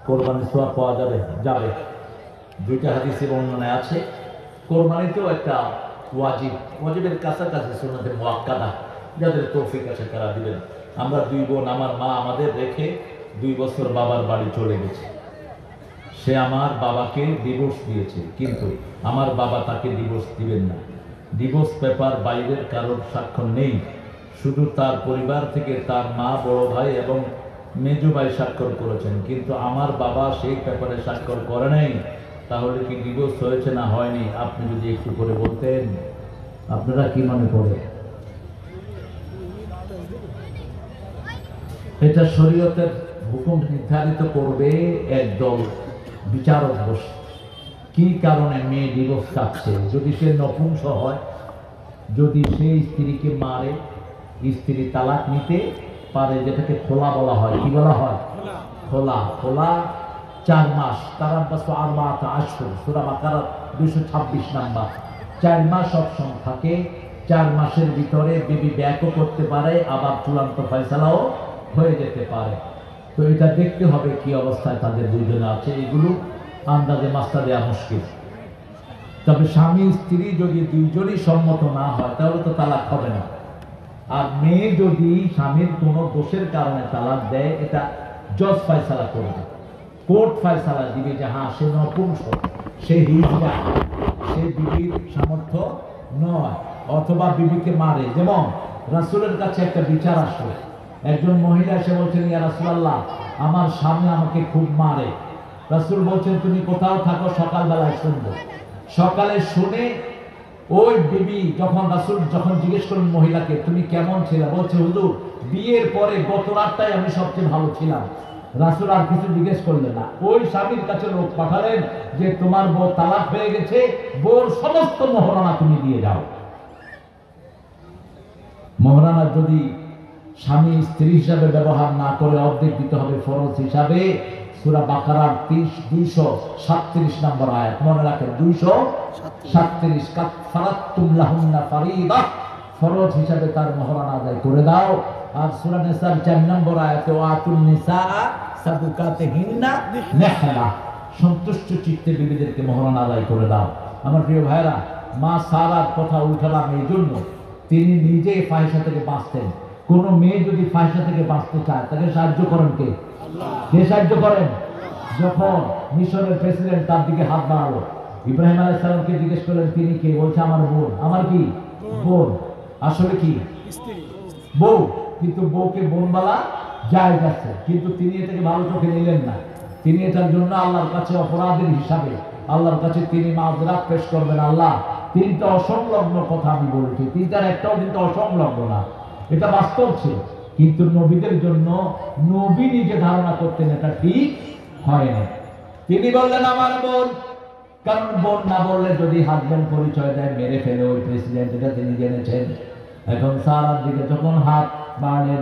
কোরবানির সওয়াব পাওয়া যাবে যাবে দুইটা হাদিসে বর্ণনায় আছে। কোরবানিতেও একটা ওয়াজিবের কাছাকাছি সুন্নাতে মুআক্কাদা, যাদের তৌফিক আছে তারা দিবেন। আমরা দুই বোন, আমার মা আমাদের রেখে 2 বছর বাবার বাড়ি চলে গেছে। সে আমার বাবাকে ডিভোর্স দিয়েছে, কিন্তু আমার বাবা তাকে ডিভোর্স দিবেন না। ডিভোর্স পেপার বাইরের কারোর স্বাক্ষর নেই, শুধু তার পরিবার থেকে তার মা, বড় ভাই এবং মেজো ভাই স্বাক্ষর করেছেন, কিন্তু আমার বাবা সেই পেপারে স্বাক্ষর করে নাই। তাহলে কি ডিভোর্স হয়েছে না হয়নি? আপনি যদি একটু করে বলতেন, আপনারা কি মনে করে? এটা শরীয়তের হুকুম নির্ধারিত করবে একদল বিচারক বসে। কি কারণে মেয়ে ডিভোর্স চাচ্ছে? যদি সে নপুংস হয়, যদি সে স্ত্রীকে মারে, স্ত্রী তালাক নিতে পারে, যেটাকে খোলা বলা হয়। কি বলা হয়? খোলা। খোলা 4 মাস। তারাব্বাসু আরবাআতা আশহুর, সূরা বাকারা 226 নাম্বার। 4 মাস অপশন থাকে। 4 মাসের ভিতরে বিবি ব্যাকও করতে পারে, আবার চূড়ান্ত ফয়সালাও হয়ে যেতে পারে। তো এটা দেখতে হবে কি অবস্থায় তাদের দুজনে আছে। এগুলো আন্দাজে মাস্তা দেওয়া মুশকিল। তবে স্বামী স্ত্রী যদি দুইজনই সম্মত না হয়, তাহলে তো তালাক হবে না। আর মেয়ে যদি স্বামীর কোনো দোষের কারণে তালাক দেয়, এটা জজ ফয়সালা করবে, কোর্ট ফয়সালা দিবে যে হ্যাঁ সে নপুংস, সে হিজড়া, সে বিবির সামর্থ্য নয়, অথবা বিবিকে মারে। যেমন রাসূলের কাছে একটা বিচার আসলো, একজন মহিলা এসে বলছেন, ইয়া রাসূলুল্লাহ, আমার স্বামী আমাকে খুব মারে। রাসূল বলছেন, তুমি কোথাও থাকো, সকালবেলায় শুনবো। সকালে শুনে ওই বিবি যখন জিজ্ঞেস করলেন মহিলাকে, তুমি কেমন ছিলে? বলছে, হুজুর, বিয়ের পরে গত রাতটাই আমি সবচেয়ে ভালো ছিলাম। রাসূল আর কিছু জিজ্ঞেস করলেন না। ওই স্বামীর কাছে লোক পাঠালেন যে তোমার বউ তালাক হয়ে গেছে, বউর সমস্ত মোহরানা তুমি দিয়ে যাও। মোহরানা যদি স্বামী স্ত্রী হিসাবে ব্যবহার না করে অর্ধেক দিতে হবে ফরজ হিসাবে। সূরা বাকারার 237 নম্বর আয়াত মনে রাখেন, 237। কাফারাতুম লাহুন্না ফারিদা, ফরজ হিসাবে তার মোহরানা আদায় করে দাও। আর সূরা নিসার 4 নম্বর আয়াতে ওয়াতুন নিসাআ সাদুকাতিহিন্না নিহলা, সন্তুষ্ট চিত্তে বিবিদেরকে মোহরানা আদায় করে দাও। আমার প্রিয় ভাইরা, মা সারার কথা উঠালাম এই জন্য, তিনি নিজে ফাহিশা থেকে বাঁচতেন। কোন মেয়ে যদি ফাহিশা থেকে বাঁচতে চায়, তাকে সাহায্য করেন কে? কে সাহায্য করেন? যখন মিশরের প্রেসিডেন্ট তার দিকে হাত বাড়ালো, ইব্রাহিম আলাইহিস সালামকে জিজ্ঞেস করলেন তিনি কে? বলছে আমার বোন। আমার কি? বোন। আসলে কি? বউ। কিন্তু বউকে বোন বলা জায়েজ আছে, কিন্তু তিনি এটাকে ভালো চোখে নিলেন না। তিনি এটার জন্য আল্লাহর কাছে অপরাধের হিসাবে আল্লাহর কাছে তিনি মাযরাত পেশ করবেন। আল্লাহ, 3টা অসংলগ্ন কথা আমি বলেছি, 3টার একটাও কিন্তু অসংলগ্ন না, এটা বাস্তব ছিল। কিন্তু নবীদের জন্য নবী নিজে ধারণা করতেন এটা ঠিক হয় না। তিনি বললেন আমার বোন, কারণ বোন না বললে যদি হাজবেন্ড পরিচয় দেয় মেরে ফেলে ওই প্রেসিডেন্ট, এটা তিনি জেনেছেন। এখন সারার দিকে যখন হাত বাড়লেন,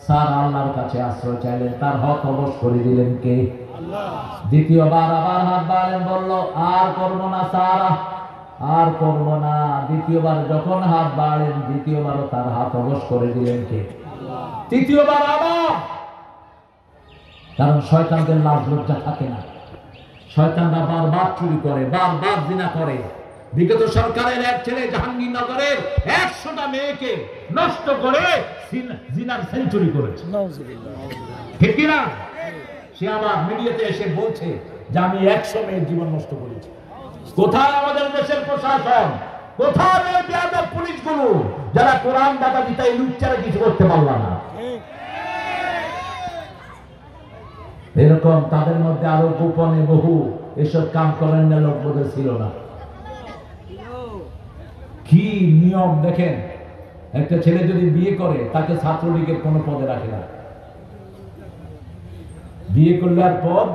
সারা আল্লাহর কাছে আশ্রয় চাইলেন, তার হক অবশ করে দিলেন কে? আল্লাহ। দ্বিতীয়বার আবার হাত বাড়লেন, বলল আর করবো না সারা, আর করবো না। দ্বিতীয়বার যখন হাত বাড়লেন, দ্বিতীয়বারও তার হাত অবশ করে দিলেন কে? আল্লাহ। তৃতীয়বার আবার, কারণ শয়তানদের লাজ লজ্জা থাকে না। শয়তানরা বারবার চুরি করে, বারবার জিনা করে। বিগত সরকারের এক ছেলে জাহাঙ্গীরনগরের 100টা মেয়েকে নষ্ট করে জিনার সেঞ্চুরি করেছে, ঠিক কিনা? সে আবার মিডিয়াতে এসে বলছে যে আমি 100 মেয়ের জীবন নষ্ট করেছি। কোথায় আমাদের দেশের প্রশাসন? কোথায় ওই বেয়াদব পুলিশগুলো যারা কোরআন দাতা দিতে লুচ্চারা কিছু করতে পারল না? এরকম তাদের মধ্যে আরো গোপনে বহু এসব কাম করেন না, লোক বোধ ছিল না। কি নিয়ম দেখেন, একটা ছেলে যদি বিয়ে করে তাকে ছাত্রলীগের কোনো পদে রাখে না, বিয়ে করলে আর পদ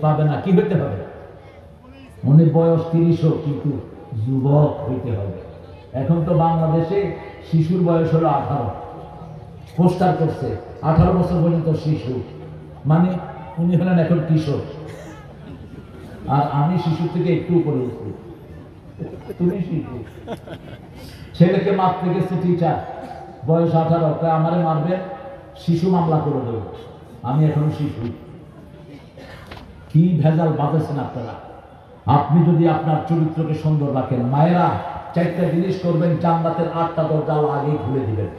পাবে না। কি হইতে হবে? উনি বয়স 30 হোক, কিন্তু যুবক হইতে হবে। এখন তো বাংলাদেশে শিশুর বয়স হলো 18, পোস্টার করছে 18 বছর পর্যন্ত শিশু, মানে উনি হলেন এখন কিশোর। আর আমি শিশু থেকে একটু উপরে উঠছি, তুমি শিশু। ছেলেকে মারতে গেছে টিচার, বয়স 18, আমারে মারবে, শিশু মামলা করে দেবে। আমি এখনো শিশু। কি ভেজাল বাঁধেছেন আপনারা? আপনি যদি আপনার চরিত্রকে সুন্দর রাখেন, মায়েরা 4টা জিনিস করবেন, জান্নাতের 8টা দরজা আগেই খুলে দিবেন।